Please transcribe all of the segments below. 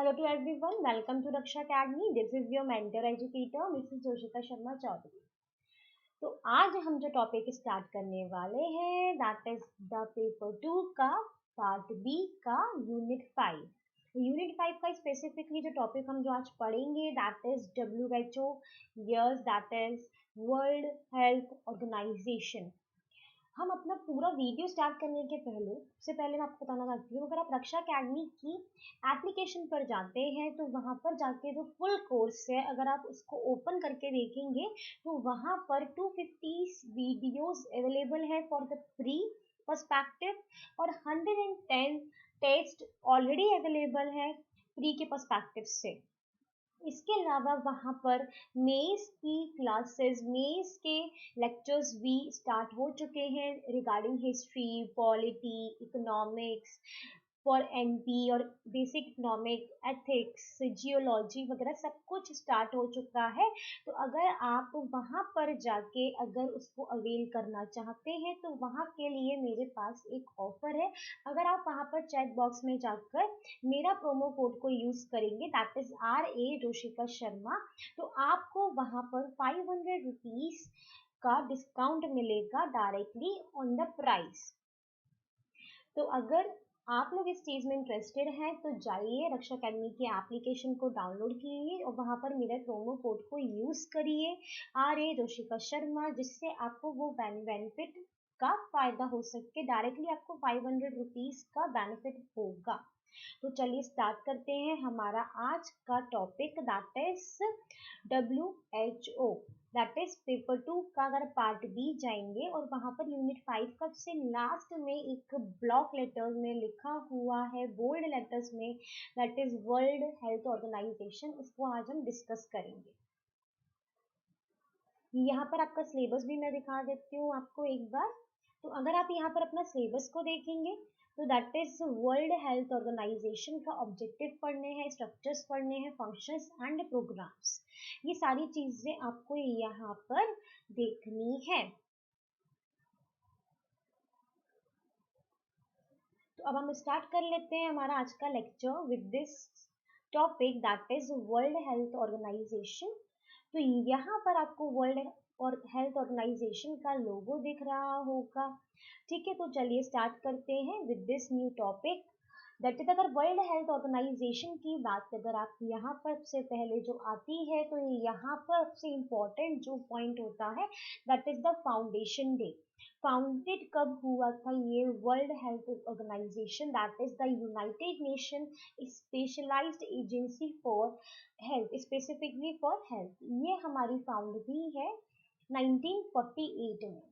Hello to everyone. Welcome to Raksha Academy. This is your mentor educator, Mrs. Joshita Sharma Chaudhary. तो आज हम जो topic start करने वाले हैं दैट इज द पेपर 2 का पार्ट बी का यूनिट 5 का स्पेसिफिकली जो टॉपिक हम जो आज पढ़ेंगे that is WHO yes that is world health organization. हम अपना पूरा वीडियो स्टार्ट करने के पहले सबसे पहले मैं आपको बताना चाहती हूँ, अगर आप रक्षा अकेडमी की एप्लीकेशन पर जाते हैं तो वहाँ पर जाके जो फुल कोर्स है अगर आप उसको ओपन करके देखेंगे तो वहाँ पर 250 वीडियोस अवेलेबल है फॉर द प्री पर्सपेक्टिव और 110 टेस्ट ऑलरेडी अवेलेबल है प्री के पर्सपेक्टिव से। इसके अलावा वहाँ पर मेंस की क्लासेस, मेंस के लेक्चर्स भी स्टार्ट हो चुके हैं regarding history, polity, economics for NP और बेसिक इकोनॉमिक, एथिक्स, जियोलॉजी वगैरह सब कुछ स्टार्ट हो चुका है। तो अगर आप वहाँ पर जाके अगर उसको अवेल करना चाहते हैं तो वहाँ के लिए मेरे पास एक ऑफर है। अगर आप वहाँ पर चैट बॉक्स में जाकर मेरा प्रोमो कोड को यूज करेंगे दैट इज RA जोशिका शर्मा, तो आपको वहाँ पर 500 रुपीज का डिस्काउंट मिलेगा डायरेक्टली ऑन द प्राइस। तो अगर आप लोग इस चीज़ में इंटरेस्टेड हैं तो जाइए रक्षा अकेडमी की एप्लीकेशन को डाउनलोड कीजिए और वहाँ पर मेरे प्रोमो कोड को यूज़ करिए RA जोशिका शर्मा, जिससे आपको वो बेनिफिट का फायदा हो सके। डायरेक्टली आपको 500 रुपीज़ का बेनिफिट होगा। तो चलिए स्टार्ट करते हैं हमारा आज का topic that is WHO that is paper 2 का अगर पार्ट बी जाएंगे और वहां पर यूनिट 5 का से लास्ट में एक ब्लॉक लेटर्स में लिखा हुआ है बोल्ड लेटर्स में that is world health organization, उसको आज हम डिस्कस करेंगे। यहाँ पर आपका सिलेबस भी मैं दिखा देती हूँ आपको एक बार। तो अगर आप यहाँ पर अपना सिलेबस को देखेंगे तो that is world health organization का ऑब्जेक्टिव पढ़ने हैं, स्ट्रक्चर्स पढ़ने हैं, फंक्शंस एंड प्रोग्राम्स, ये सारी चीजें आपको यहाँ पर देखनी है। तो अब हम स्टार्ट कर लेते हैं हमारा आज का lecture with this topic that is world health organization. तो यहाँ पर आपको वर्ल्ड और हेल्थ ऑर्गेनाइजेशन का लोगो दिख रहा होगा। ठीक है, तो चलिए स्टार्ट करते हैं with this new topic that is अगर वर्ल्ड हेल्थ ऑर्गेनाइजेशन की बात अगर आप यहाँ पर से पहले जो आती है तो यहाँ पर सबसे इम्पोर्टेंट जो पॉइंट होता है that is the foundation day. Founded कब हुआ था ये world health organization that is the United Nation specialized agency for health, specifically for health. ये हमारी फाउंड हुई है 1948 में।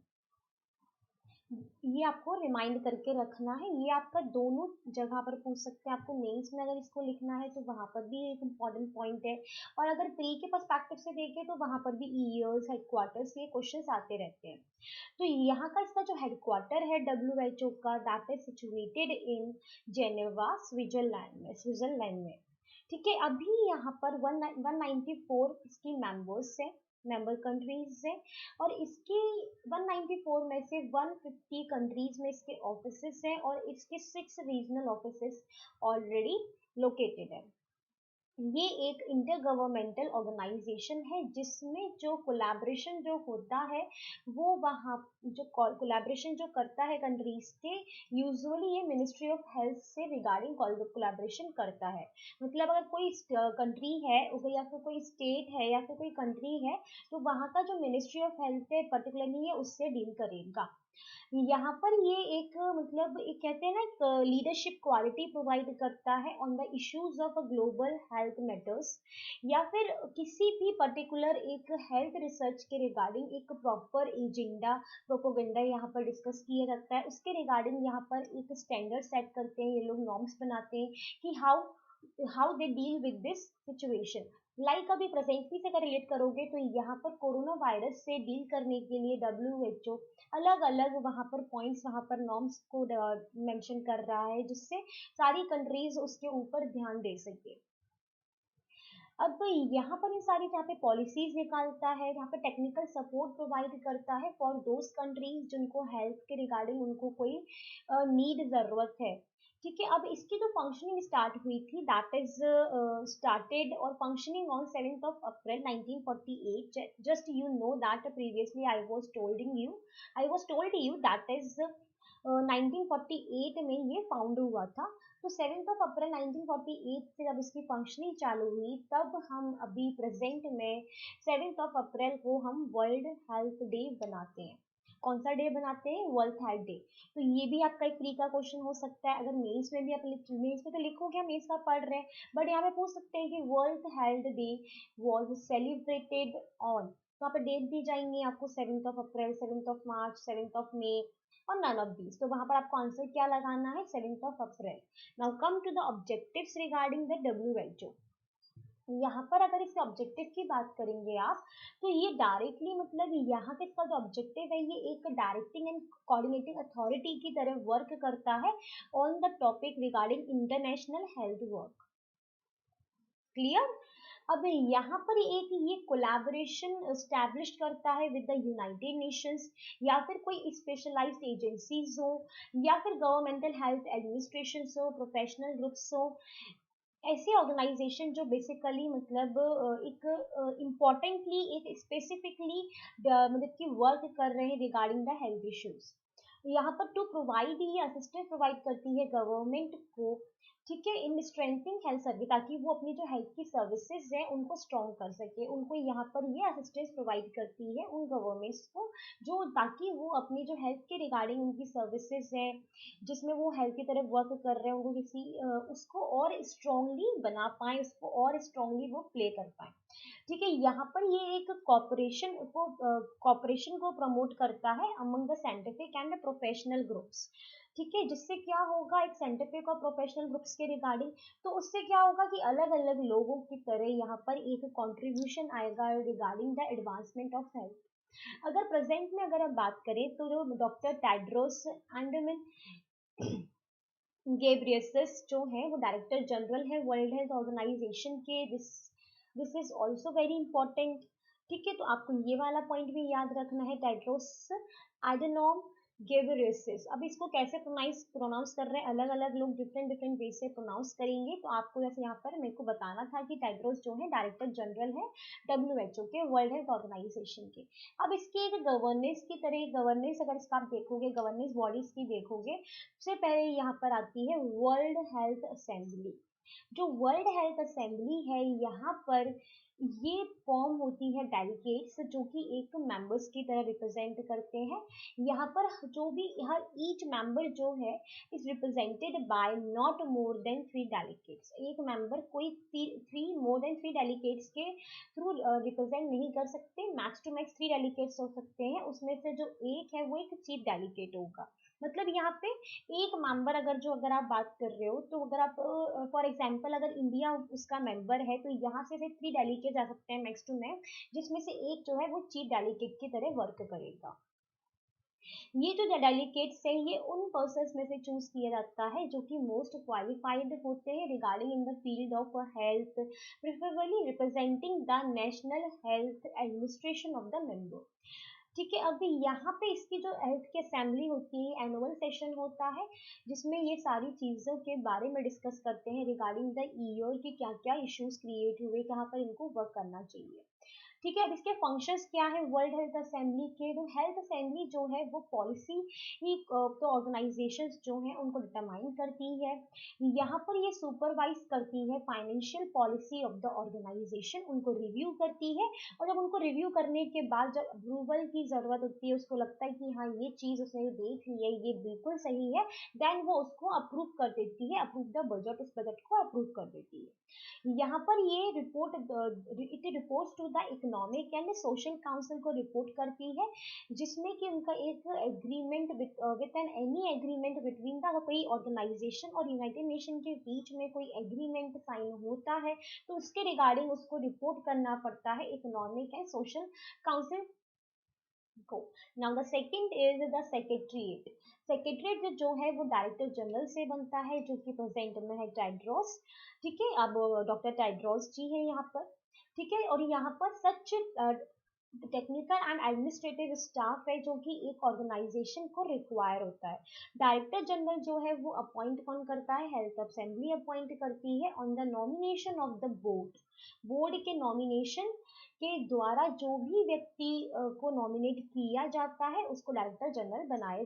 ये आपको रिमाइंड करके रखना है, ये आपका दोनों जगह पर पूछ सकते हैं। आपको मेंस में अगर इसको लिखना है तो वहां पर भी एक इम्पॉर्टेंट पॉइंट है और अगर प्री के पर्सपेक्टिव से देखें तो वहां पर भी ईयर्स, हेडक्वार्टर्स, ये क्वेश्चंस आते रहते हैं। तो यहाँ का इसका जो हेडक्वार्टर है WHO का that is situated in Geneva, Switzerland में। ठीक है, अभी यहाँ पर 194 इसकी मेंबर्स है, मेंबर कंट्रीज है और इसकी 194 में से 150 कंट्रीज में इसके ऑफिसेस हैं और इसके 6 रीजनल ऑफिसेस ऑलरेडी लोकेटेड है। ये एक इंटर गवर्नमेंटल ऑर्गेनाइजेशन है जिसमें जो कोलैबोरेशन जो होता है वो वहाँ जो कोलैबोरेशन जो करता है कंट्रीज के, यूजुअली ये मिनिस्ट्री ऑफ हेल्थ से रिगार्डिंग कोलैबोरेशन करता है। मतलब अगर कोई कंट्री है या फिर कोई स्टेट है या फिर कोई कंट्री है तो वहाँ का जो मिनिस्ट्री ऑफ हेल्थ है पर्टिकुलरली ये उससे डील करेगा। यहाँ पर ये एक मतलब एक कहते हैं ना एक लीडरशिप क्वालिटी प्रोवाइड करता है on the issues of global health matters या फिर किसी भी पर्टिकुलर एक हेल्थ रिसर्च के रिगार्डिंग एक प्रॉपर एजेंडा प्रोपोगेंडा यहाँ पर डिस्कस किया जाता है। उसके रिगार्डिंग यहाँ पर एक स्टैंडर्ड सेट करते हैं, ये लोग नॉर्म्स बनाते हैं कि how they deal with this situation. Like अभी प्रेजेंटली से अगर रिलेट करोगे तो यहाँ पर कोरोना वायरस से डील करने के लिए WHO अलग अलग वहाँ पर पॉइंट्स, वहाँ पर नॉर्म्स को मेंशन कर रहा है जिससे सारी कंट्रीज उसके ऊपर ध्यान दे सके। अब यहाँ पर ये सारी जहाँ पे पॉलिसीज निकालता है, यहाँ पे टेक्निकल सपोर्ट प्रोवाइड करता है फॉर दोज कंट्रीज जिनको हेल्थ के रिगार्डिंग उनको कोई नीड ज़रूरत है। ठीक है, अब इसकी जो फंक्शनिंग स्टार्ट हुई थी दैट इज स्टार्टेड और functioning on 7th of April 1948. Just you know that previously I was told you that is 1948 में ये फाउंड हुआ था। तो 7th of April 1948 से जब इसकी फंक्शनिंग चालू हुई तब हम अभी प्रेजेंट में 7th of April को हम वर्ल्ड हेल्थ डे बनाते हैं। कौन सा डे बनाते हैं? World health day. तो ये भी आपका एक फ्री का क्वेश्चन हो सकता है। अगर मेंस में भी आप मेंस में तो लिखोगे, मेंस का पढ़ रहे हैं, बट यहाँ पे पूछ सकते हैं कि world health day was celebrated on, तो यहाँ पे डेट दी जाएंगे आपको 7th of April, 7th of March, 7th of May और नन ऑफ दीज। तो वहां पर आपको आंसर क्या लगाना है? 7th of April। Now come to the objectives regarding the WHO। यहाँ पर अगर इसके ऑब्जेक्टिव की बात करेंगे आप, तो ये डायरेक्टली मतलब यहाँ पे इसका जो ऑब्जेक्टिव है ये एक डायरेक्टिंग एंड कोऑर्डिनेटिंग अथॉरिटी की तरह वर्क करता है on the topic regarding international health work. Clear? अब यहाँ पर एक ये कोलैबोरेशन एस्टैब्लिश करता है विद द यूनाइटेड नेशंस, या फिर कोई स्पेशलाइज्ड एजेंसीज हो, या फिर गवर्नमेंटल हेल्थ एडमिनिस्ट्रेशन हो, प्रोफेशनल ग्रुप्स हो, ऐसी ऑर्गेनाइजेशन जो बेसिकली मतलब एक इम्पोर्टेंटली एक स्पेसिफिकली मतलब कि वर्क कर रहे हैं रिगार्डिंग द हेल्थ इश्यूज। यहाँ पर टू प्रोवाइड ये असिस्टेंस प्रोवाइड करती है गवर्नमेंट को, ठीक है, इन स्ट्रेंथिंग हेल्थ सर्विस, ताकि वो अपनी जो हेल्थ की सर्विसेज है उनको स्ट्रॉन्ग कर सके। उनको यहाँ पर ये असिस्टेंस प्रोवाइड करती है उन गवर्नमेंट्स को, जो ताकि वो अपनी जो हेल्थ के रिगार्डिंग उनकी सर्विसेज है जिसमें वो हेल्थ की तरफ वर्क कर रहे हैं, उनको किसी उसको और स्ट्रांगली बना पाए, उसको और स्ट्रांगली वो प्ले कर पाए। ठीक है, यहाँ पर ये एक कॉपरेशन को प्रमोट करता है among the scientific and professional groups. ठीक है, जिससे क्या होगा, एक साइंटिफिक और प्रोफेशनल ग्रुप्स के रिगार्डिंग, तो उससे क्या होगा कि अलग अलग लोगों की तरह यहाँ पर एक कंट्रीब्यूशन आएगा regarding the advancement of health. अगर प्रेजेंट में अगर हम बात करें तो जो डॉक्टर टेड्रोस एंडमन गेब्रियसस जो है वो डायरेक्टर जनरल है वर्ल्ड हेल्थ ऑर्गेनाइजेशन के। This is also very important. ठीक है, तो आपको ये वाला पॉइंट भी याद रखना है, टेड्रोस एडनोम गेब्रियसस। अब इसको कैसे प्रोनाउंस कर रहे हैं, अलग अलग लोग डिफरेंट डिफरेंट वे से प्रोनाउंस करेंगे। तो आपको जैसे यहाँ पर मेरे को बताना था कि टेड्रोस जो है डायरेक्टर जनरल है WHO के, वर्ल्ड हेल्थ ऑर्गेनाइजेशन के। अब इसकी एक गवर्नेंस की तरह, गवर्नेंस अगर इसका आप देखोगे, गवर्नेंस बॉडीज की देखोगे, सबसे पहले यहाँ पर आती है वर्ल्ड हेल्थ असेंबली। जो वर्ल्ड हेल्थ असेंबली है यहाँ पर ये फॉर्म होती है डेलीगेट्स जो कि एक मेंबर्स की तरह रिप्रेजेंट करते हैं। यहाँ पर जो भी हर ईच मेंबर जो है is represented by not more than 3 delegates. एक मेंबर कोई 3 डेलीगेट्स के थ्रू रिप्रेजेंट नहीं कर सकते, मैक्स टू मैक्स 3 डेलीगेट्स हो सकते हैं, उसमें से जो एक है वो एक चीफ डेलीगेट होगा। मतलब यहाँ पे एक मेंबर अगर आप बात कर रहे हो, तो अगर आप फॉर एग्जांपल अगर इंडिया उसका मेंबर है तो यहाँ से 3 डेलीगेट आ सकते हैं मैक्स टू मैक्स, जिसमें से एक जो है वो चीफ डेलीगेट की तरह वर्क करेगा। ये जो डेलीगेट्स है ये उन पर्सन्स में से चूज किया जाता है जो कि मोस्ट क्वालिफाइड होते हैं regarding in the field of health, preferably representing the national health administration of the member. ठीक है, अभी यहाँ पे इसकी जो हेल्थ की असेंबली होती है, एनुअल सेशन होता है जिसमें ये सारी चीज़ों के बारे में डिस्कस करते हैं रिगार्डिंग द ईयर की क्या क्या इश्यूज क्रिएट हुए, कहाँ पर इनको वर्क करना चाहिए। ठीक है, अब इसके फंक्शंस क्या है वर्ल्ड हेल्थ असेंबली के? तो हेल्थ असेंबली जो है वो पॉलिसी ही तो ऑर्गेनाइजेशंस जो हैं उनको डिटरमाइन करती है। यहाँ पर ये सुपरवाइज करती है financial policy of the organization, उनको रिव्यू करती है, और जब उनको रिव्यू करने के बाद जब अप्रूवल की जरूरत होती है, उसको लगता है कि हाँ ये चीज उसने देख ली है, ये बिल्कुल सही है, देन वो उसको अप्रूव कर देती है, अप्रूव द बजट, उस बजट को अप्रूव कर देती है। यहाँ पर ये report it reports to the economic and social council को रिपोर्ट करती है, जिसमें कि उनका एक agreement with an any agreement between the कोई ऑर्गेनाइजेशन और यूनाइटेड नेशन के बीच में कोई एग्रीमेंट साइन होता है तो उसके रिगार्डिंग उसको रिपोर्ट करना पड़ता है इकोनॉमिक एंड सोशल काउंसिल को। Now the second is the secretariat. Secretariat जो है वो डायरेक्टर जनरल से बनता है जो कि प्रेजेंट में है टेड्रोस। ठीक है, अब डॉक्टर टेड्रोस जी है यहाँ पर। ठीक है, और यहाँ पर सच टेक्निकल एंड एडमिनिस्ट्रेटिव स्टाफ है जो कि एक ऑर्गेनाइजेशन को रिक्वायर होता है। डायरेक्टर जनरल जो है वो अपॉइंट कौन करता है, हेल्थ असेंबली अपॉइंट करती है on the nomination of the board. Board के नॉमिनेशन के द्वारा जो भी व्यक्ति को नॉमिनेट किया जाता है उसको डायरेक्टर जनरल बनाया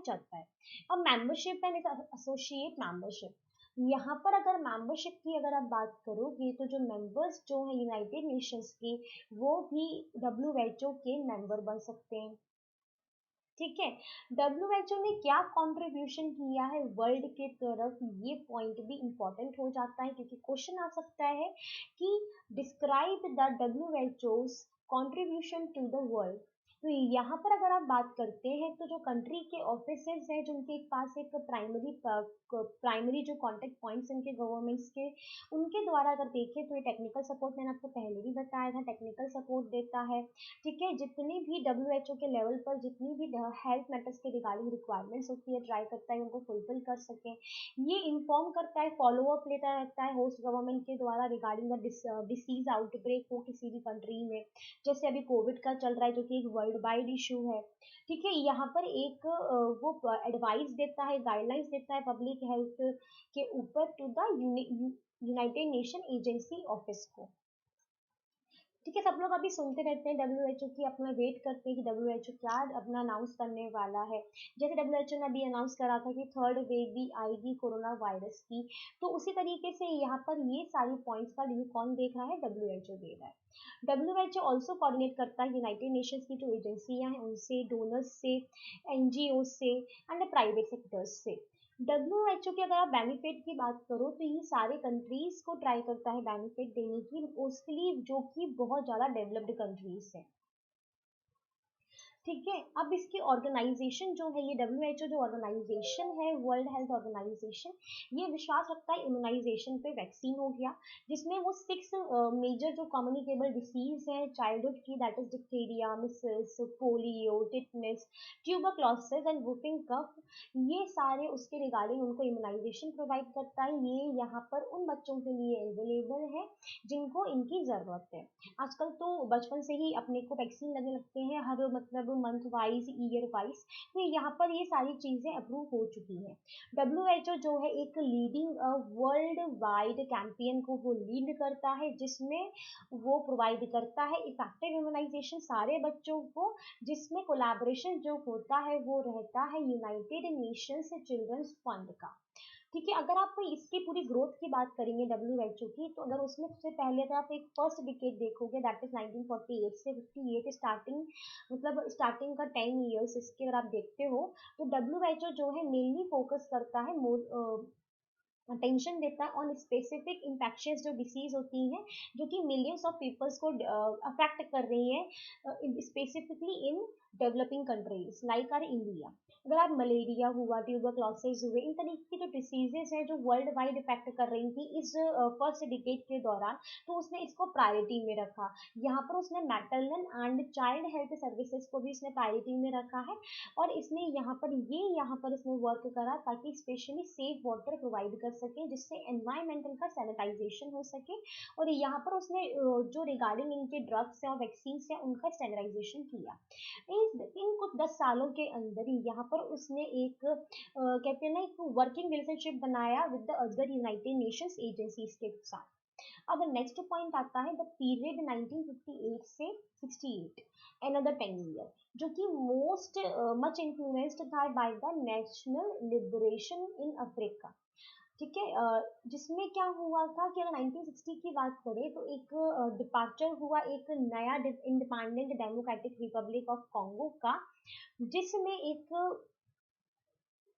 जाता है। अब मेंबरशिप एंड एसोसिएट मेंबरशिप, यहाँ पर अगर मेंबरशिप की अगर आप बात करोगे तो जो मेंबर्स जो है यूनाइटेड नेशंस के, वो भी WHO के मेंबर बन सकते हैं। ठीक है, WHO ने क्या कंट्रीब्यूशन किया है वर्ल्ड के तरफ, ये पॉइंट भी इंपॉर्टेंट हो जाता है क्योंकि क्वेश्चन आ सकता है कि describe the WHO's contribution to the world. तो यहाँ पर अगर आप बात करते हैं तो जो कंट्री के ऑफिसेज हैं जिनके पास एक प्राइमरी जो कांटेक्ट पॉइंट्स इनके गवर्नमेंट्स के, उनके द्वारा अगर देखें तो ये टेक्निकल सपोर्ट, मैंने आपको पहले भी बताया था, टेक्निकल सपोर्ट देता है। ठीक है, जितनी भी WHO के लेवल पर जितनी भी हेल्थ मैटर्स के रिगार्डिंग रिक्वायरमेंट्स होती है, ट्राई करता है उनको फुलफिल कर सके। ये इन्फॉर्म करता है, फॉलो अप लेता रहता है होस्ट गवर्नमेंट के द्वारा रिगार्डिंग द डिसीज आउटब्रेक हो किसी भी कंट्री में, जैसे अभी कोविड का चल रहा है जो कि एक वर्ल्ड वाइड इशू है। ठीक है, यहाँ पर एक वो एडवाइस देता है, गाइडलाइंस देता है पब्लिक हेल्थ के ऊपर to the United Nation agency office को। ठीक है, सब लोग अभी सुनते रहते हैं WHO की, अपना वेट करते हैं कि WHO क्या अपना अनाउंस करने वाला है। जैसे WHO ने अभी अनाउंस करा था कि थर्ड वेव भी आएगी कोरोना वायरस की, तो उसी तरीके से यहाँ पर ये सारी पॉइंट्स का रिव्यू कौन देख रहा है, WHO दे रहा है। WHO ऑल्सो कोऑर्डिनेट करता है यूनाइटेड नेशंस की जो एजेंसियां हैं उनसे, डोनर्स से, NGO से एंड प्राइवेट सेक्टर्स से। WHO की अगर आप बेनिफिट की बात करो तो ये सारे कंट्रीज को ट्राई करता है बेनिफिट देने की, मोस्टली जो कि बहुत ज़्यादा डेवलप्ड कंट्रीज हैं। ठीक है, अब इसकी ऑर्गेनाइजेशन जो है, ये WHO जो ऑर्गेनाइजेशन है, वर्ल्ड हेल्थ ऑर्गेनाइजेशन, ये विश्वास रखता है इम्यूनाइजेशन पे। वैक्सीन हो गया जिसमें वो 6 मेजर जो कम्युनिकेबल डिसीज है चाइल्डहुड की, that is diphtheria, measles, polio, tetanus, tuberculosis and whooping cough, ये सारे उसके रिगार्डिंग उनको इम्यूनाइजेशन प्रोवाइड करता है। ये यहाँ पर उन बच्चों के लिए अवेलेबल है जिनको इनकी ज़रूरत है। आजकल तो बचपन से ही अपने को वैक्सीन लगने लगते हैं, हर मतलब मंथ वाइज, ईयर वाइज, तो यहाँ पर ये सारी चीज़ें अप्रूव हो चुकी हैं। WHO जो है एक लीडिंग वर्ल्ड वाइड कैंपेन को वो लीड करता है, जिसमें वो प्रोवाइड करता है इफेक्टिव इम्यूनाइजेशन सारे बच्चों को, जिसमें कोलैबोरेशन जो होता है वो रहता है यूनाइटेड नेशंस चिल्ड्रंस फंड का। ठीक है, अगर आप इसकी पूरी ग्रोथ की बात करेंगे WHO की, तो अगर उसमें सबसे पहले अगर आप एक फर्स्ट डिकेड देखोगे, दैट इज 1948 से 58 स्टार्टिंग, मतलब स्टार्टिंग का 10 ईयर्स इसके अगर आप देखते हो, तो WHO जो है मेनली फोकस करता है अटेंशन देता है ऑन स्पेसिफिक इन्फेक्शियस जो डिसीज होती हैं जो कि मिलियंस ऑफ पीपल्स को अफेक्ट कर रही हैं, specifically in developing countries like R India. अगर आप मलेरिया हुआ, ट्यूबरक्लोसिस हुए, इन तरीके की जो डिसीजेस हैं जो वर्ल्ड वाइड इफेक्ट कर रही थी इस फर्स्ट डिकेड के दौरान, तो उसने इसको प्रायोरिटी में रखा। यहाँ पर उसने maternal and child health services को भी उसने प्रायोरिटी में रखा है, और इसने यहाँ पर इसने वर्क करा ताकि स्पेशली सेफ वाटर प्रोवाइड कर सके, जिससे एनवायरमेंटल का सैनिटाइजेशन हो सके। और यहाँ पर उसने जो रिगार्डिंग इनके ड्रग्स हैं और वैक्सीन हैं उनका स्टैंडर्डाइजेशन किया। इन कुछ 10 सालों के अंदर ही यहाँ पर उसने एक कहते हैं ना एक वर्किंग रिलेशनशिप बनाया with the other United Nations agencies के साथ। अब नेक्स्ट पॉइंट आता है द पीरियड 1958 से 68, another 10 ईयर, जो कि मोस्ट मच इन्फ्लुएंस्ड था by the national liberation in Africa. ठीक है, जिसमें क्या हुआ था कि अगर 1960 की बात करें तो एक डिपार्चर हुआ एक नया independent democratic Republic of Congo का, जिसमें एक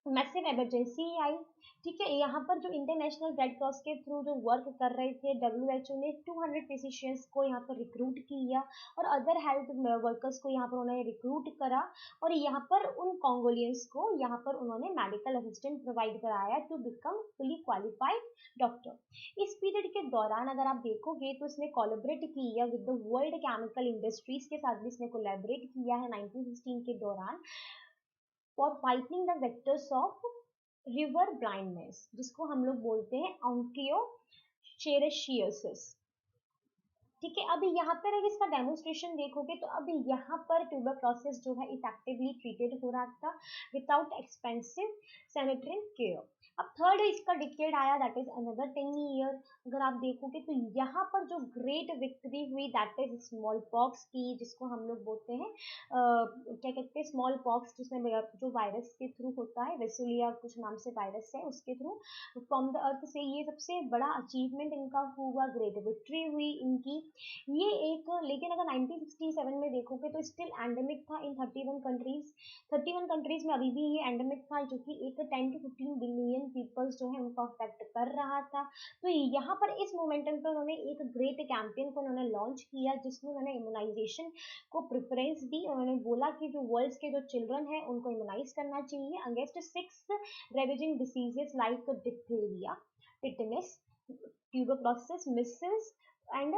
मैसिव इमरजेंसी आई। ठीक है, यहाँ पर जो इंटरनेशनल रेड क्रॉस के थ्रू जो वर्क कर रहे थे, WHO ने 200 फिजिशियंस को यहाँ पर रिक्रूट किया और अदर हेल्थ वर्कर्स को यहाँ पर उन्होंने रिक्रूट करा, और यहाँ पर उन कॉन्गोलियंस को यहाँ पर उन्होंने मेडिकल असिस्टेंट प्रोवाइड कराया to become fully qualified doctor. इस पीरियड के दौरान अगर आप देखोगे तो इसने कोलैबोरेट किया with the world chemical industries के साथ भी इसने कोलैबोरेट किया है 1916 के दौरान, for fighting the vectors of river blindness, जिसको हम लोग बोलते हैं ऑन्कियोशेरेशियसिस। ठीक है, अभी यहाँ पर अगर इसका डेमोन्स्ट्रेशन देखोगे तो अभी यहाँ पर ट्यूबरक्लोसिस जो है इफेक्टिवली ट्रीटेड हो रहा था विदाउट एक्सपेंसिव सैनिटरी केयर। अब थर्ड इसका डिकेड आया, दैट इज अनदर 10 ईयर। अगर आप देखोगे तो यहाँ पर जो ग्रेट विक्ट्री हुई दैट इज स्मॉल पॉक्स की, जिसको हम लोग बोलते हैं क्या कहते हैं स्मॉल पॉक्स, जिसमें जो वायरस के थ्रू होता है, वेसुलिया कुछ नाम से वायरस है, उसके थ्रू फ्रॉम द अर्थ से। ये सबसे बड़ा अचीवमेंट इनका हुआ, ग्रेट विक्ट्री हुई इनकी। ये एक, लेकिन अगर 1967 में देखोगे तो स्टिल एंडेमिक था इन 31 कंट्रीज। 31 कंट्रीज में अभी भी ये एंडेमिक था, जो कि एक 10 to 15 बिलियन पीपल्स जो है उनको अफेक्ट कर रहा था। तो यहाँ पर इस मोमेंटम पर उन्होंने एक ग्रेट कैंपेन को उन्होंने लॉन्च किया, जिसमें उन्होंने इम्यूनाइजेशन को प्रेफरेंस दी। उन्होंने बोला कि जो वर्ल्ड के जो चिल्ड्रन है उनको इम्यूनाइज करना चाहिए against 6 ravaging diseases like diphtheria, tetanus, tuberculosis, measles and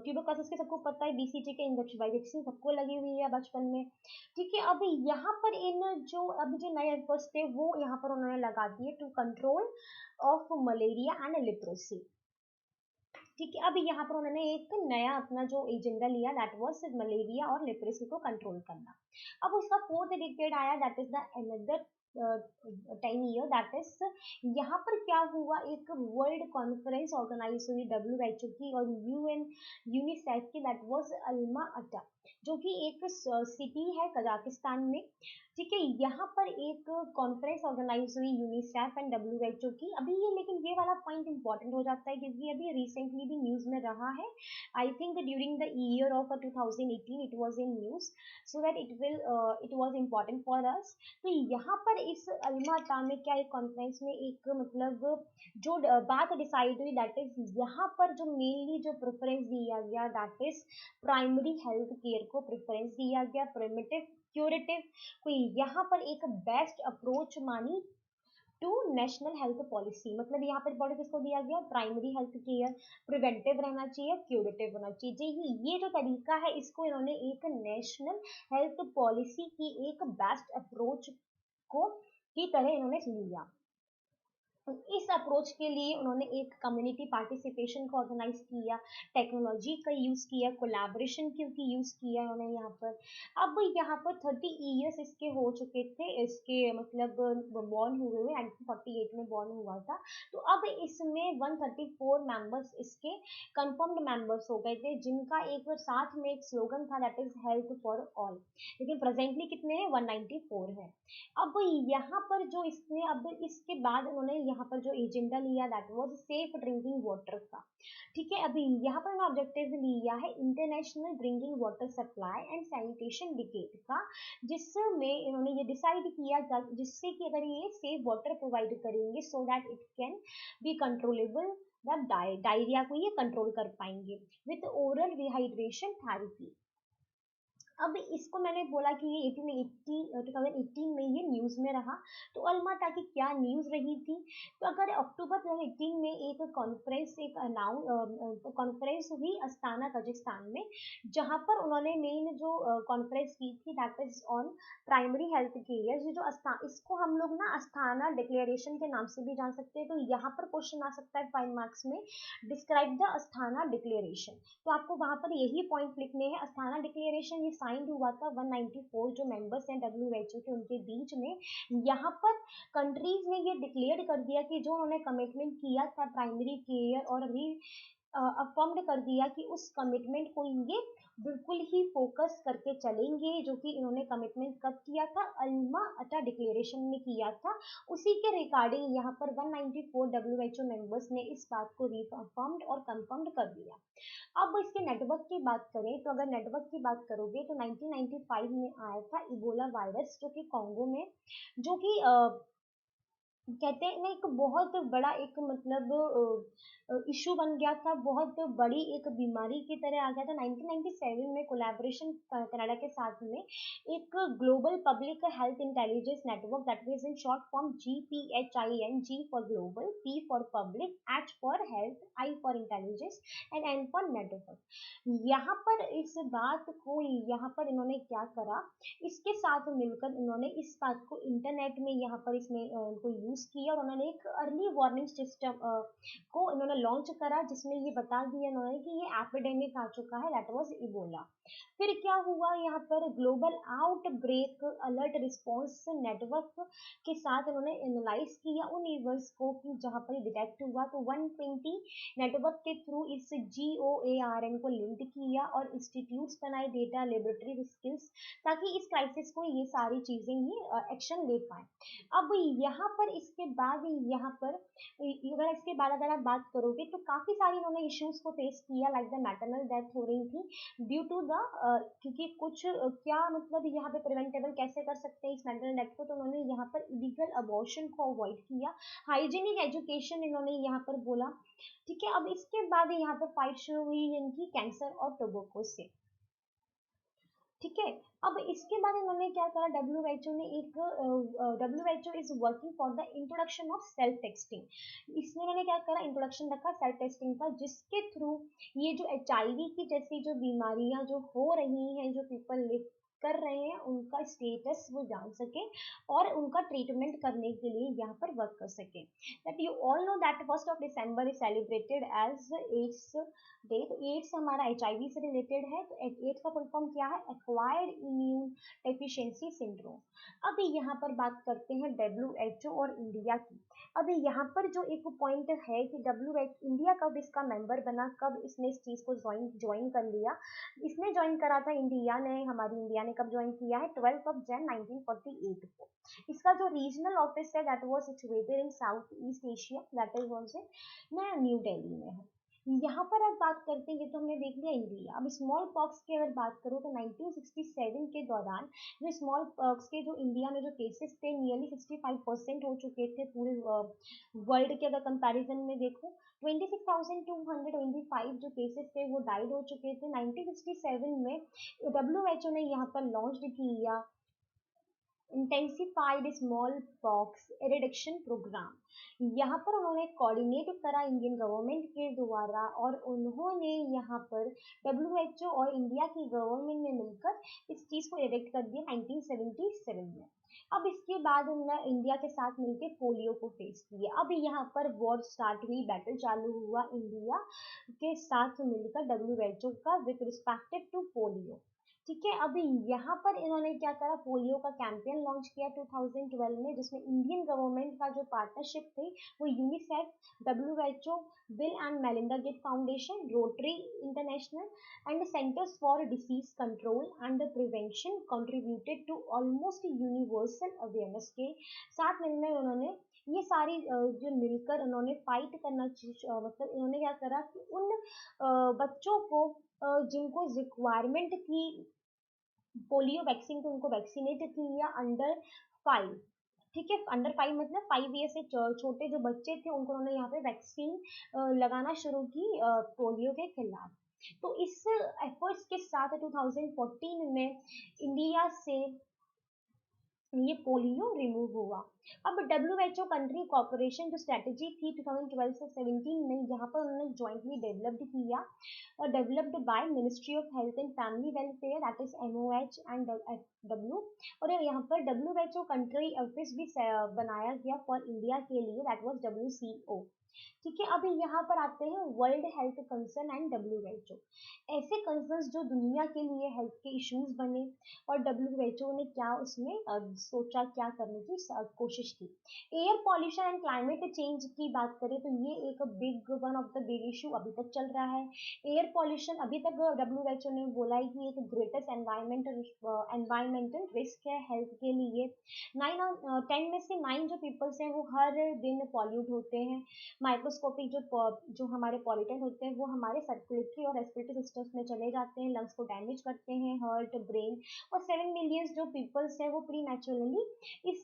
tuberculosis के सबको पता है, बीसीजी के इंजेक्शन वैक्सीन सबको लगी हुई है बचपन में। ठीक है, अभी यहाँ पर इन जो अभी जो नए एफर्ट्स थे वो यहाँ पर उन्होंने लगा दिए to control of malaria and leprosy. ठीक है, अभी यहाँ पर उन्होंने एक नया अपना जो एजेंडा लिया, दैट वाज मलेरिया और लिप्रेसी को कंट्रोल करना। अब उसका फोर्थ डिकेड आया, that is the another 10 year, that is यहाँ पर क्या हुआ, एक वर्ल्ड कॉन्फ्रेंस ऑर्गेनाइज हुई WHO की और UN यूनिसेफ की, दैट वाज अल्मा अटा, जो कि एक सिटी है कजाकिस्तान में। ठीक है, यहाँ पर एक कॉन्फ्रेंस ऑर्गेनाइज हुई यूनिसेफ एंड WHO की। अभी ये, लेकिन ये वाला पॉइंट इंपॉर्टेंट हो जाता है क्योंकि अभी रिसेंटली भी न्यूज में रहा है, I think during the year of 2018 it was in news, so that it was important for us. तो यहाँ पर इस अल्माता में क्या, एक कॉन्फ्रेंस में एक मतलब जो बात डिसाइड हुई, दैट इज यहाँ पर जो मेनली जो प्रेफरेंस दिया गया, that is primary health care को प्रेफरेंस दिया गया, प्रिमिटिव क्यूरेटिव को यहाँ पर एक बेस्ट अप्रोच मानी टू नेशनल हेल्थ पॉलिसी। मतलब यहाँ पर इम्पोर्टेंस किसको दिया गया, प्राइमरी हेल्थ केयर, प्रिवेंटिव रहना चाहिए, क्यूरेटिव होना चाहिए। ये जो तरीका है इसको इन्होंने एक नेशनल हेल्थ पॉलिसी की एक बेस्ट अप्रोच को की तरह इन्होंने लिया। इस अप्रोच के लिए उन्होंने एक कम्युनिटी पार्टिसिपेशन को ऑर्गेनाइज किया, टेक्नोलॉजी का यूज किया, कोलैबोरेशन की यूज किया उन्होंने यहाँ पर। अब यहाँ पर 30 ईयर्स इसके हो चुके थे, इसके मतलब बॉर्न हुए हुए 1948 में बॉर्न हुआ था। तो अब इसमें 134 मेंबर्स इसके कंफर्म्ड मेंबर्स हो गए थे, जिनका एक साथ में एक स्लोगन था, that is health for all. लेकिन प्रेजेंटली कितने हैं, 194 है। अब यहाँ पर जो इसने, अब इसके बाद उन्होंने यहाँ पर जो एजेंडा लिया, that was safe drinking water का। ठीक है, अभी यहाँ पर ऑब्जेक्टिव लिया है international drinking water supply and sanitation decade का, जिसमें इन्होंने ये डिसाइड किया जिससे कि अगर ये सेफ वाटर प्रोवाइड करेंगे so that it can be controllable, diarrhoea को ये कंट्रोल कर पाएंगे विथ ओरल रिहाइड्रेशन थेरेपी। अब इसको मैंने बोला कि ये 2018 में ये न्यूज़ में रहा। तो अल्माता की क्या न्यूज़ रही थी, तो अगर अक्टूबर 2018 में एक कॉन्फ्रेंस कॉन्फ्रेंस हुई अस्ताना कजाकिस्तान में, जहां पर उन्होंने मेन जो कॉन्फ्रेंस की थी, that is on primary health care. ये जो इसको हम लोग ना अस्थाना डिक्लेरेशन के नाम से भी जान सकते हैं। तो यहाँ पर क्वेश्चन आ सकता है 5 मार्क्स में, डिस्क्राइब द अस्थाना डिक्लेरेशन। तो आपको वहां पर यही पॉइंट लिखने हैं। अस्थाना डिक्लेरेशन ये साइन हुआ था 194 जो मेंबर्स हैं WHO के, उनके बीच में। यहाँ पर कंट्रीज ने ये डिक्लेयर कर दिया कि जो उन्होंने कमिटमेंट किया था प्राइमरी केयर और अफर्म्ड कर दिया कि उस कमिटमेंट को ये बिल्कुल ही फोकस करके चलेंगे, जो कि इन्होंने कमिटमेंट कब किया था, अल्मा अटा डिक्लेरेशन में किया था। उसी के रिगार्डिंग यहाँ पर 194 WHO मेंबर्स ने इस बात को रीअफर्म्ड और कंफर्म्ड कर दिया। अब इसके नेटवर्क की बात करें तो अगर नेटवर्क की बात करोगे तो 1995 में आया था इबोला वायरस, जो कि कॉन्गो में, जो कि कहते हैं ना एक बहुत बड़ा एक मतलब इशू बन गया था, बहुत बड़ी एक बीमारी की तरह आ गया था। 1997 में कोलैबोरेशन कनाडा के साथ में एक global public health intelligence network, that is in short form GPHIN, G for global, P for public, H for health, I for intelligence and N for network. यहाँ पर इस बात को, यहाँ पर इन्होंने क्या करा, इसके साथ मिलकर इन्होंने इस बात को इंटरनेट में यहाँ पर इसमें को यूज किया और उन्होंने एक अर्ली वार्निंग सिस्टम को इन्होंने लॉन्च करा, जिसमें ये बता दिया इन्होंने कि ये एपिडेमिक आ चुका है, दैट वाज इबोला। फिर क्या हुआ यहाँ पर, global outbreak alert response network के साथ उन्होंने एनालाइज किया उन इवेंट्स को कि जहाँ पर डिटेक्ट हुआ, तो 120 नेटवर्क के थ्रू इस GOARN को लिंक किया और इंस्टीट्यूट्स बनाए, डेटा लेबोरेटरी स्किल्स, ताकि इस क्राइसिस को ये सारी चीजें ही एक्शन ले पाए। अब यहाँ पर इसके बाद यहाँ पर अगर इसके बाद अगर आप बात करोगे तो काफी सारी इन्होंने इश्यूज को फेस किया, लाइक द मैटरनल डेथ हो रही थी ड्यू टू द क्योंकि कुछ क्या मतलब यहाँ पे प्रिवेंटेबल कैसे कर सकते हैं इस मैटरनल डेथ को, तो उन्होंने यहाँ पर इलीगल अबॉर्शन को अवॉइड किया, हाइजीनिक एजुकेशन इन्होंने यहाँ पर बोला। ठीक है, अब इसके बाद यहाँ पर फाइट शुरू हुई इनकी कैंसर और टोबैको से। ठीक है, अब इसके बाद इन्होंने क्या करा, WHO ने एक WHO is working for the introduction of self testing, इसमें इन्होंने क्या करा, इंट्रोडक्शन रखा सेल्फ टेस्टिंग का, जिसके थ्रू ये जो HIV की जैसी जो बीमारियां जो हो रही हैं, जो पीपल लिव कर रहे हैं, उनका स्टेटस वो जान सके और उनका ट्रीटमेंट करने के लिए यहाँ पर वर्क कर सके। That you all know that 1st of December is celebrated as AIDS day. तो एड्स हमारा HIV से रिलेटेड है, तो एड्स का फुल फॉर्म क्या है, एक्वायर्ड इम्यून डेफिशिएंसी सिंड्रोम। अब यहाँ पर बात करते हैं WHO और इंडिया की। अब यहाँ पर जो एक पॉइंट है कि WHO इंडिया कब इसका मेंबर बना, कब इसने इस चीज को ज्वाइन कर लिया, इसने ज्वाइन करा था इंडिया ने, हमारी इंडिया ने कब ज्वाइन किया है, 12 January 1948 को। इसका जो रीजनल ऑफिस है that was situated in south east Asia, that is also new Delhi में है। यहाँ पर अब बात करते हैं, तो हमने देख लिया इंडिया। अब स्मॉल पॉक्स की अगर बात करूँ तो 1967 के दौरान जो स्मॉल पॉक्स के जो इंडिया में जो केसेस थे नियरली 65% हो चुके थे पूरे वर्ल्ड के अगर कंपैरिजन में देखो, 26,225 जो केसेस थे वो डाइड हो चुके थे। 1967 में WHO ने यहाँ पर लॉन्च किया इंटेंसिफाइड स्मॉल पॉक्स एरिडिक्शन प्रोग्राम। यहाँ पर उन्होंने कोऑर्डिनेट करा इंडियन गवर्नमेंट के द्वारा, और उन्होंने यहाँ पर WHO और इंडिया की गवर्नमेंट ने मिलकर इस चीज को एडिक्ट कर दिया 1977 में। अब इसके बाद उन्होंने इंडिया के साथ मिलकर पोलियो को फेस किया। अब यहाँ पर वॉर स्टार्ट हुई, बैटल चालू हुआ इंडिया के साथ मिलकर WHO का विद रिस्पेक्टिव टू पोलियो। ठीक है, अभी यहाँ पर इन्होंने क्या करा, पोलियो का कैंपेन लॉन्च किया 2012 में, जिसमें इंडियन गवर्नमेंट का जो पार्टनरशिप थी वो UNICEF, WHO, Bill and Melinda Gate Foundation, Rotary International and Centers for Disease Control and Prevention contributed to almost universal awareness के साथ मिलकर उन्होंने ये सारी जो मिलकर उन्होंने फाइट करना मतलब इन्होंने क्या करा कि उन बच्चों को जिनको रिक्वायरमेंट थी पोलियो वैक्सीन को, उनको वैक्सीनेट किया अंडर 5। ठीक है, अंडर 5 मतलब 5 ईयर से छोटे जो बच्चे थे उनको उन्होंने यहाँ पे वैक्सीन लगाना शुरू की पोलियो के खिलाफ। तो इस एफर्ट्स के साथ 2014 में इंडिया से ये पोलियो रिमूव हुआ। अब WHO कंट्री कॉपरेशन जो स्ट्रेटेजी थी 2012 से 17 में, यहाँ पर उन्होंने ज्वाइंटली डेवलप्ड किया और developed by ministry of health and family welfare, that is MOH and FW। और यहाँ पर WHO कंट्री ऑफिस भी बनाया गया फॉर इंडिया के लिए, दैट वाज WCO। ठीक है, अभी यहाँ पर आते हैं world health concern and WHO, ऐसे कंसर्न जो दुनिया के लिए हेल्थ के इश्यूज बने और WHO ने क्या उसमें सोचा, क्या करने की कोशिश की। Air pollution and climate change की बात करें तो ये एक big one of the big issue अभी तक चल रहा है। एयर पॉल्यूशन अभी तक WHO ने बोला है कि एक ग्रेटेस्ट एनवायरमेंटल रिस्क है हेल्थ के लिए। 10 में से 9 जो पीपल्स हैं वो हर दिन पॉल्यूट होते हैं। माइक्रोस्कोपिक जो हमारे पॉल्यूटेंट होते हैं वो हमारे सर्कुलेटरी और रेस्पिरेटरी सिस्टम्स में चले जाते हैं, लंग्स को डैमेज करते हैं, हार्ट, ब्रेन, और 7 मिलियन जो पीपल्स हैं वो प्री नेचुरली इस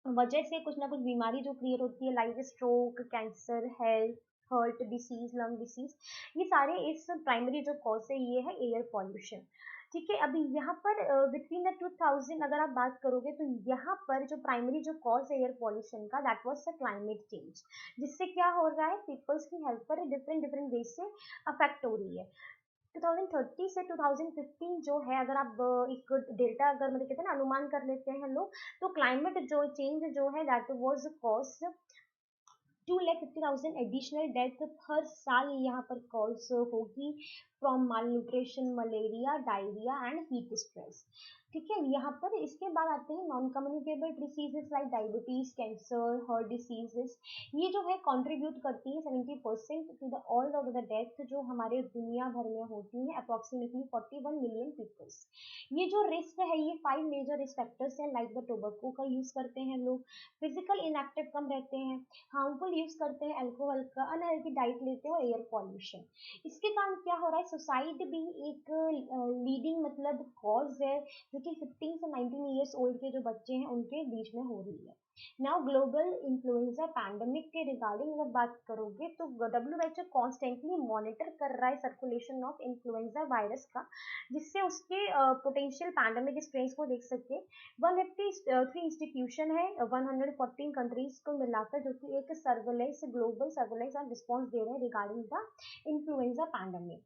वजह से कुछ ना कुछ बीमारी जो क्रिएट होती है, like stroke, cancer, health heart disease, lung disease, ये सारे इस प्राइमरी जो कॉज है ये है एयर पॉल्यूशन। ठीक है, अभी यहाँ पर बिटवीन द 2000 अगर आप बात करोगे तो यहाँ पर जो प्राइमरी जो कॉज है एयर पॉल्यूशन का that was the climate change, जिससे क्या हो रहा है पीपल्स की हेल्थ पर डिफरेंट डिफरेंट वे से अफेक्ट हो रही है। 2030 से 2015 जो है, अगर आप एक डेल्टा अगर मतलब कहते हैं ना अनुमान कर लेते हैं लोग, तो क्लाइमेट जो चेंज जो है that was cause 2,50,000 additional death हर साल यहाँ पर कॉज होगी from malnutrition, malaria, diarrhoea and heat stress. ठीक है, यहाँ पर इसके बाद आते हैं non communicable diseases like diabetes, cancer, heart diseases. ये जो है कंट्रीब्यूट करती है 70% to the all of the death जो हमारे दुनिया भर में होती है, अप्रोक्सीमेटली 41 मिलियन पीपल्स। ये जो रिस्क है ये 5 मेजर रिस्क फैक्टर्स हैं, लाइक द टोबैको का यूज करते हैं लोग, फिजिकल इनएक्टिव कम रहते हैं, हार्मफुल यूज करते हैं अल्कोहल का, अनहेल्थी डाइट लेते हैं और एयर पॉल्यूशन। इसके कारण क्या हो रहा है, सुसाइड भी एक लीडिंग मतलब कॉज है जो कि 15 से 19 ईयर्स ओल्ड के जो बच्चे हैं उनके बीच में हो रही है। नाउ ग्लोबल इन्फ्लुएंजा पैंडेमिक के रिगार्डिंग अगर बात करोगे तो WHO कॉन्स्टेंटली मॉनिटर कर रहा है सर्कुलेशन ऑफ इन्फ्लुएंजा वायरस का, जिससे उसके पोटेंशियल पैंडेमिक स्ट्रेस को देख सके। 153 इंस्टीट्यूशन है 114 कंट्रीज को मिलाकर, जो कि एक सर्वेलेंस, ग्लोबल सर्वेलेंस और रिस्पॉन्स दे रहे हैं regarding the influenza pandemic.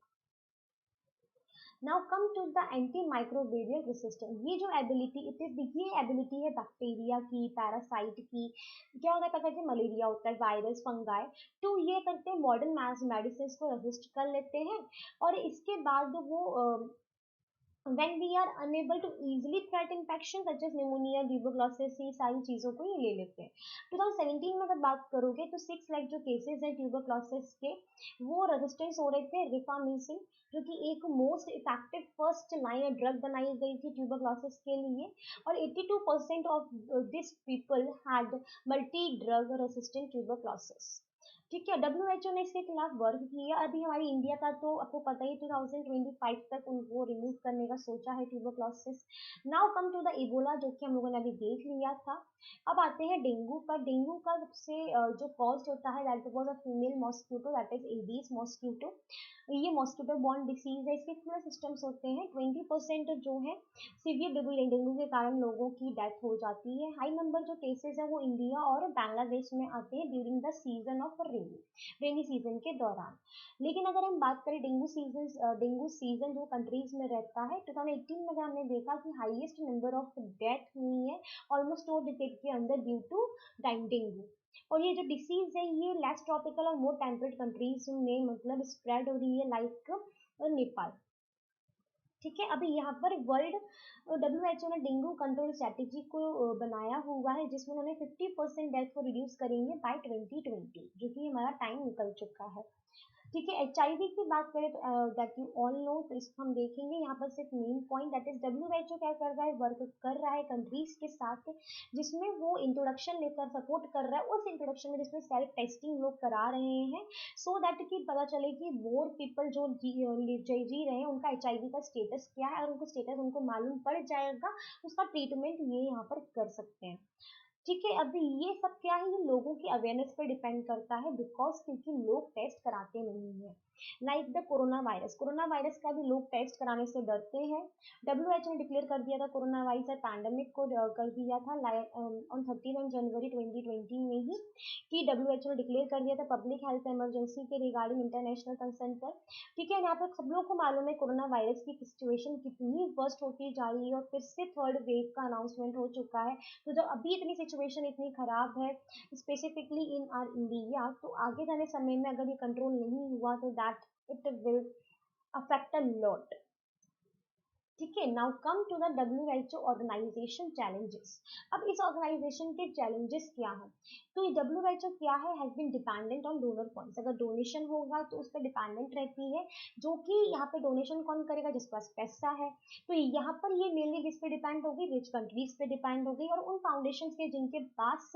Now come to the anti microbial resistance. ये जो एबिलिटी ये एबिलिटी है बैक्टीरिया की, पैरासाइट की। क्या होता है, पता है मलेरिया होता है, वायरस, फंगाई, तो ये करते हैं मॉडर्न मेडिसिन को रेसिस्ट कर लेते हैं। और इसके बाद वो when we are unable to easily threat infection such as pneumonia, tuberculosis, ये सारी चीजों को ये ले लेते हैं। 2017 में अगर बात करोगे तो 6 लाख जो केसेस हैं ट्यूबरक्लोसिस के, वो रेजिस्टेंस हो रहे थे रिफामिसिन, जो कि एक most effective first line drug बनाई गई थी ट्यूबरक्लोसिस के लिए। और 82% of this people had multi drug resistant tuberculosis. ठीक है, WHO ने इसके खिलाफ वर्क किया। अभी हमारी इंडिया का तो आपको पता ही 2025 तक उनको रिमूव करने का सोचा है tuberculosis. Now come to the Ebola, जो कि हम लोगों ने अभी देख लिया था। अब आते हैं डेंगू पर। डेंगू का सबसे जो कॉज होता है that was a female mosquito, that is aedes mosquito. ये मॉस्किटो बॉर्न डिसीज है, इसके कितने सिस्टम्स होते हैं, 20% जो है सीवियर डेंगू के कारण लोगों की डेथ हो जाती है। हाई नंबर जो केसेस है वो इंडिया और बांग्लादेश में आते हैं during the season of rainy season के दौरान। लेकिन अगर हम बात करें डेंगू सीजन जो कंट्रीज में रहता है, 2018 में हमने देखा कि हाईएस्ट नंबर ऑफ डेथ हुई है ऑलमोस्ट 4 डिकेड के अंदर ड्यू टू डेंगू। और ये जो डिसीज है ये लेस ट्रॉपिकल और मोर टेम्परेट कंट्रीज में मतलब स्प्रेड हो रही है, लाइक नेपाल। ठीक है, अभी यहाँ पर वर्ल्ड WHO ने डेंगू कंट्रोल स्ट्रेटेजी को बनाया हुआ है, जिसमें उन्होंने 50% डेथ को रिड्यूस करेंगे बाय 2020, जो कि हमारा टाइम निकल चुका है। ठीक है, HIV की बात करें तो दैट यू ऑल नो, तो इसको हम देखेंगे यहाँ पर सिर्फ main point, that is WHO क्या कर रहा है, वर्क कर रहा है कंट्रीज के साथ, जिसमें वो इंट्रोडक्शन लेकर सपोर्ट कर रहा है उस इंट्रोडक्शन में जिसमें सेल्फ टेस्टिंग लोग करा रहे हैं, सो दैट कि पता चले कि मोर पीपल जो जी रहे हैं उनका HIV का स्टेटस क्या है, और उनको स्टेटस उनको मालूम पड़ जाएगा, उसका ट्रीटमेंट ये यहाँ पर कर सकते हैं। ठीक है, अभी ये सब क्या है, ये लोगों की अवेयरनेस पर डिपेंड करता है, बिकॉज क्योंकि लोग टेस्ट कराते नहीं है। लाइक द कोरोना वायरस का भी लोग टेस्ट कराने से डरते हैं। WHO ने डिक्लेयर कर दिया था कोरोना वायरस पैंडेमिक को, कर दिया था ऑन 31 जनवरी 2020 में ही, कि WHO ने डिक्लेयर कर दिया था पब्लिक हेल्थ इमरजेंसी के रिगार्डिंग इंटरनेशनल कंसर्न पर। ठीक है, यहाँ पर सब लोग को मालूम है कोरोना वायरस की सिचुएशन कितनी वर्स्ट होती जा रही है, और फिर से थर्ड वेव का अनाउंसमेंट हो चुका है। तो जब अभी इतनी सिचुएशन इतनी खराब है स्पेसिफिकली इन आर इंडिया, तो आगे जाने समय में अगर ये कंट्रोल नहीं हुआ तो that it will affect a lot. ठीक है, now come to the WHO organization challenges. अब इस ऑर्गेनाइजेशन के चैलेंजेस क्या है, तो ये WHO क्या है, has been dependent on donor funds. अगर डोनेशन होगा तो उस पर डिपेंडेंट रहती है, जो कि यहाँ पे डोनेशन कौन करेगा, जिसके पास पैसा है। तो यहाँ पर ये मेनली किस पे डिपेंड होगी, रिच कंट्रीज पे डिपेंड होगी, और उन फाउंडेशन के जिनके पास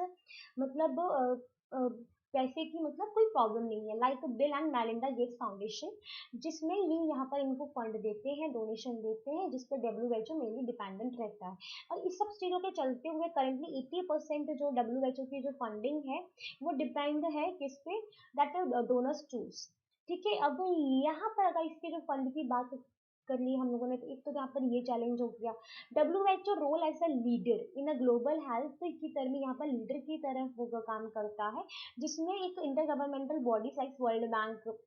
मतलब पैसे की मतलब कोई प्रॉब्लम नहीं है, like bill and Melinda Gates foundation, जिसमें ये यहाँ पर इनको फंड देते हैं, डोनेशन देते हैं, जिस पर WHO मेनली डिपेंडेंट रहता है। और इस सब चीज़ों के चलते हुए करेंटली 80% जो WHO की जो फंडिंग है वो डिपेंड है किस पे, दैट इज डोनर्स चूज। ठीक है, अब यहाँ पर अगर इसके जो फंड की बात कर ली हम लोगों ने, तो एक तो यहाँ पर ये चैलेंज हो गया। WHO role as a leader in a global health की तरह यहाँ पर लीडर की तरह वो काम करता है, जिसमें एक inter governmental bodies like world bank,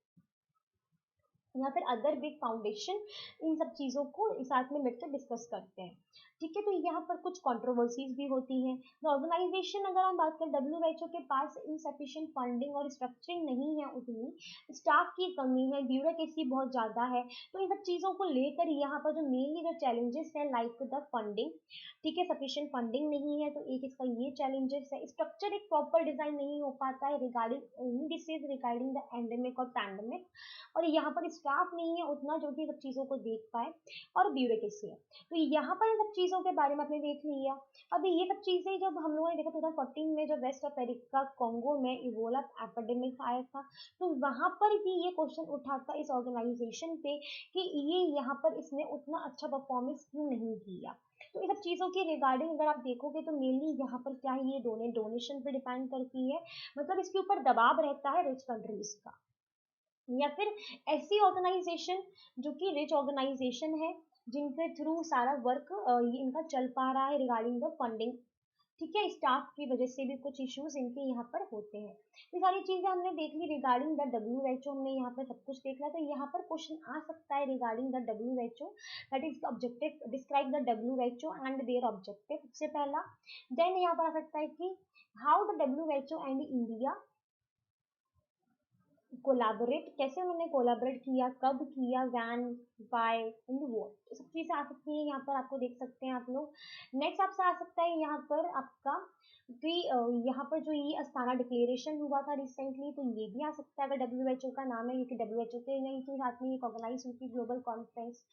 या फिर अदर बिग फाउंडेशन इन सब चीज़ों को साथ में मिलकर डिस्कस करते हैं। ठीक है, तो यहाँ पर कुछ कंट्रोवर्सीज भी होती हैं। द ऑर्गेनाइजेशन, अगर हम बात करें, डब्ल्यू के पास इनसफिशिएंट फंडिंग और स्ट्रक्चरिंग नहीं है, उतनी स्टाफ की कमी है, ब्यूरोक्रेसी बहुत ज़्यादा है। तो इन सब चीज़ों को लेकर यहाँ पर जो मेनली जो चैलेंजेस हैं, लाइक द फंडिंग, ठीक है, सफिशिएंट फंडिंग नहीं है, तो एक इसका ये चैलेंजेस है। स्ट्रक्चर एक प्रॉपर डिजाइन नहीं हो पाता है regarding any disease, regarding the endemic और पैंडेमिक, और यहाँ पर स्टाफ नहीं है उतना जो कि सब चीज़ों को देख पाए, और ब्यूरोक्रेसी है। तो यहाँ पर सब चीज़ों के बारे में आपने देख लिया। अभी ये सब चीज़ें जब हम लोगों ने देखा 2014 में, जब वेस्ट अफ्रीका कॉन्गो में इबोला एपिडेमिक आया था, तो वहाँ पर भी ये क्वेश्चन उठा था इस ऑर्गेनाइजेशन पे कि ये यहाँ पर इसने उतना अच्छा परफॉर्मेंस क्यों नहीं किया। तो इन सब चीज़ों के रिगार्डिंग अगर आप देखोगे तो मेनली यहाँ पर क्या है, ये डोनेशन पे डिपेंड करती है, मतलब इसके ऊपर दबाव रहता है रिच कंट्रीज का, या फिर ऐसी ऑर्गेनाइजेशन जो कि रिच ऑर्गेनाइजेशन है, जिनके थ्रू सारा वर्क इनका चल पा रहा है रिगार्डिंग द फंडिंग। ठीक है, स्टाफ की वजह से भी कुछ इश्यूज इनके यहाँ पर होते हैं। ये सारी चीजें हमने देख ली रिगार्डिंग द WHO, हमने यहाँ पर सब कुछ देख लिया। तो यहाँ पर क्वेश्चन आ सकता है regarding the WHO, that is objective, describe the WHO and there objective, सबसे पहला। देन यहाँ पर आ सकता है कि how the WHO and India collaborate, कैसे उन्होंने कोलैबोरेट किया, कब किया, वैन, बाय एंड वॉट, सब चीज़ें आ सकती हैं यहाँ पर, आपको देख सकते हैं आप लोग। नेक्स्ट आपसे आ सकता है यहाँ पर आपका कि यहाँ पर जो ये अस्ताना डिक्लेरेशन हुआ था रिसेंटली, तो ये भी आ सकता है अगर WHO का नाम है, क्योंकि WHO के नहीं के साथ में एक ऑर्गेनाइज हुई थी ग्लोबल कॉन्फ्रेंस।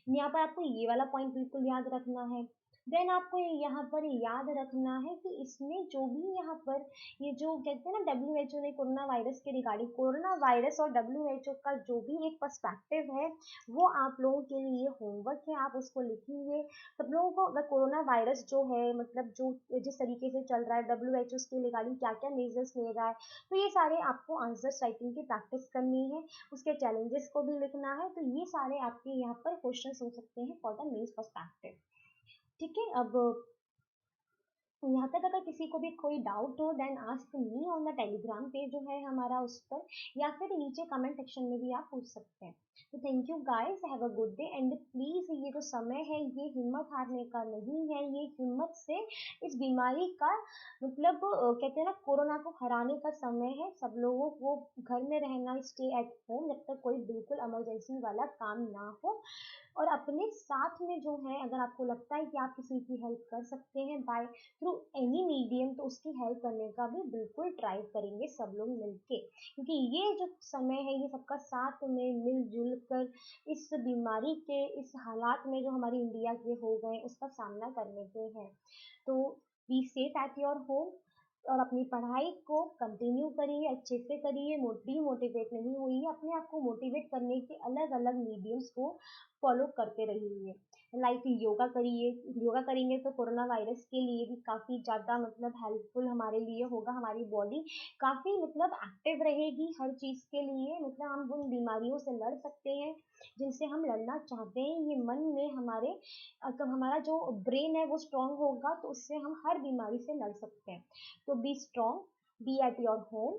यहाँ पर आपको ये वाला पॉइंट बिल्कुल याद रखना है। देन आपको यहाँ पर याद रखना है कि इसने जो भी यहाँ पर ये जो कहते हैं ना, WHO ने कोरोना वायरस के रिगार्डिंग, कोरोना वायरस और WHO का जो भी एक पर्सपेक्टिव है, वो आप लोगों के लिए होमवर्क है, आप उसको लिखेंगे। सब लोगों को अगर कोरोना वायरस जो है, मतलब जो जिस तरीके से चल रहा है, WHO उसके रिगार्डिंग क्या क्या मेजर्स ले रहा है, तो ये सारे आपको आंसर राइटिंग की प्रैक्टिस करनी है, उसके चैलेंजेस को भी लिखना है। तो ये सारे आपके यहाँ पर क्वेश्चन हो सकते हैं फॉर द मेंस पर्सपेक्टिव। ठीक है, अब यहाँ तक अगर किसी को भी कोई डाउट हो, then ask me on the Telegram page जो है हमारा, उस पर, या फिर नीचे कमेंट सेक्शन में भी आप पूछ सकते हैं। तो thank you guys, have a good day, and please ये जो समय है ये हिम्मत हारने का नहीं है, ये हिम्मत से इस बीमारी का मतलब कहते हैं ना, कोरोना को हराने का समय है। सब लोगों को घर में रहना, स्टे एट होम, जब तक कोई बिल्कुल इमरजेंसी वाला काम ना हो। और अपने साथ में जो है, अगर आपको लगता है कि आप किसी की हेल्प कर सकते हैं बाय थ्रू एनी मीडियम, तो उसकी हेल्प करने का भी बिल्कुल ट्राई करेंगे सब लोग मिलके, क्योंकि ये जो समय है ये सबका साथ में मिलजुल कर इस बीमारी के इस हालात में जो हमारी इंडिया के हो गए उसका सामना करने के हैं। तो be safe at your home, और अपनी पढ़ाई को कंटिन्यू करिए, अच्छे से करिए, मोटिवेट नहीं हुई, अपने आप को मोटिवेट करने के अलग अलग मीडियम्स को फॉलो करते रहिए। लाइक योगा करिए, योगा करेंगे तो कोरोना वायरस के लिए भी काफ़ी ज़्यादा मतलब हेल्पफुल हमारे लिए होगा, हमारी बॉडी काफ़ी मतलब एक्टिव रहेगी हर चीज़ के लिए, मतलब हम उन बीमारियों से लड़ सकते हैं जिनसे हम लड़ना चाहते हैं। ये मन में हमारे, अगर हमारा जो ब्रेन है वो स्ट्रांग होगा तो उससे हम हर बीमारी से लड़ सकते हैं। तो be strong, be at your home,